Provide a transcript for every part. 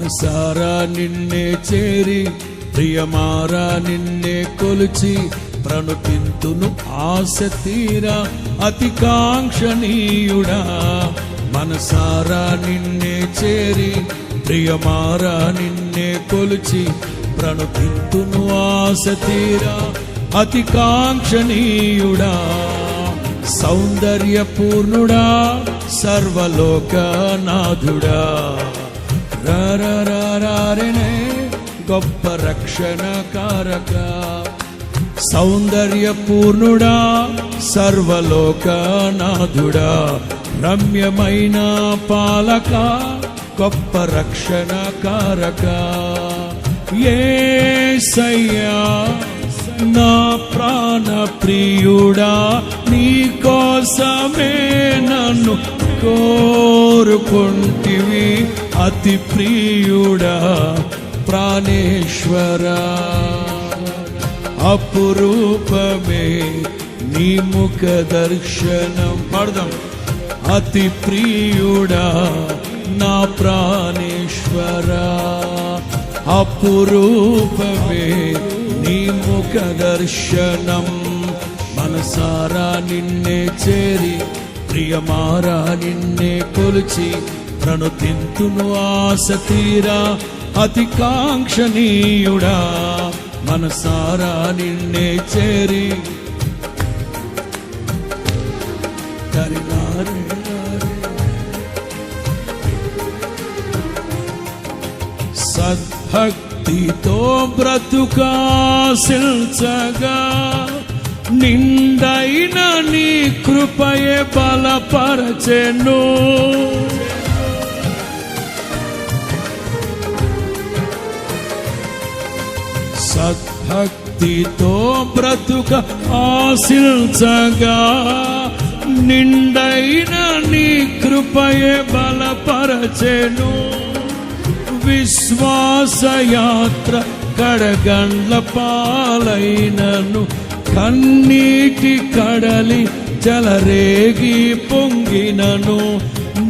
మనసారా నిన్నే చేరి ప్రియమారా నిన్నే కొలిచి ప్రణుతింతును ఆశ తీరా అతి కాంక్షణీయుడా. మనసారా నిన్నే చేరి ప్రియమారా నిన్నే కొలిచి ప్రణుతింతును ఆశ తీరా అతి కాంక్షణీయుడా. సౌందర్యపూర్ణుడా సర్వలోకనాథుడా రారనే గొప్ప రక్షణ కారక. సౌందర్యపూర్ణుడా సర్వలోకనాథుడా రమ్యమైన పాలక గొప్ప రక్షణ కారక. యేసయ్యా నా ప్రాణ ప్రియుడా నీ కోసమే నన్ను కోరుకుంటివి అతి ప్రియుడా. ప్రాణేశ్వరా అపురూపమే నీ ముఖ దర్శనం. పాడదాం. అతి ప్రియుడా నా ప్రాణేశ్వరా అపురూపమే నీ ముఖ దర్శనం. మనసారా నిన్నే చేరి ప్రియమారా నిన్నే కొలిచి ప్రణుతింతును ఆశ తీరా అతి కాంక్షణీయుడా. మనసారా నిన్నే చేరి సద్భక్తితో బ్రతుకాశించగా నిండైన నీ కృపయే బలపరచెను. సద్భక్తితో బ్రతుక ఆశించగా నిండైన నీ కృపయే బలపరచెను. విశ్వాసయాత్ర కడగండ్ల పాలైనను కన్నీటి కడలి జలరేగి పొంగినను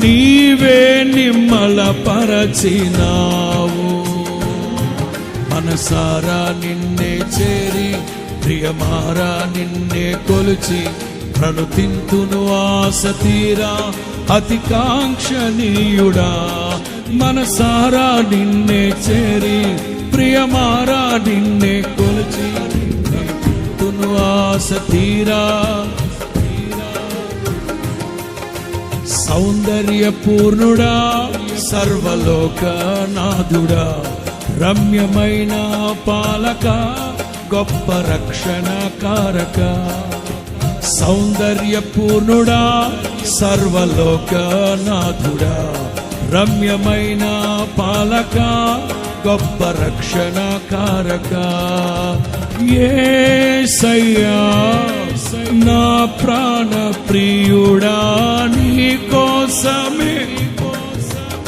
నీవే నిమ్మల పరచినావు. మనసారా నిన్నే చేరి ప్రియమారా నిన్నే కొలిచి ప్రణుతింతును ఆశ తీరా అతి కాంక్షణీయుడా. మనసారా నిన్నే చేరి ప్రియమారా నిన్నే కొలిచి ప్రణుతింతును ఆశ తీరా. సౌందర్యపూర్ణుడా సర్వలోకనాథుడా రమ్యమైన పాలక గొప్ప రక్షణ కారక. సౌందర్యపూర్ణుడా సర్వలోకనాథుడా రమ్యమైన పాలక గొప్ప రక్షణ కారక. యేసయ్యా నా ప్రాణ ప్రియుడా నీ కోసమే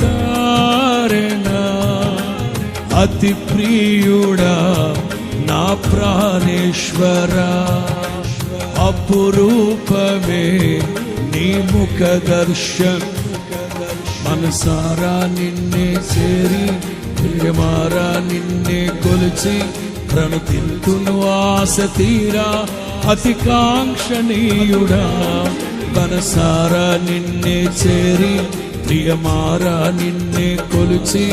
కారణా అతి ప్రియుడా నా ప్రాణేశ్వరా అపురూపమే నీ ముఖ దర్శన్. మనసారా నిన్నే చేరి ప్రియమారా నిన్నే కొలిచి ప్రణుతింతును ఆశ తీరా అతి కాంక్షణీయుడా. మనసారా నిన్నే చేరి ప్రియమారా నిన్నే కొలిచి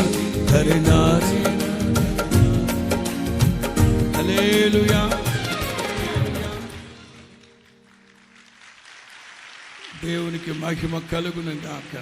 ధరినారి. హల్లెలూయా. దేవునికి మహిమ కలుగును గాక.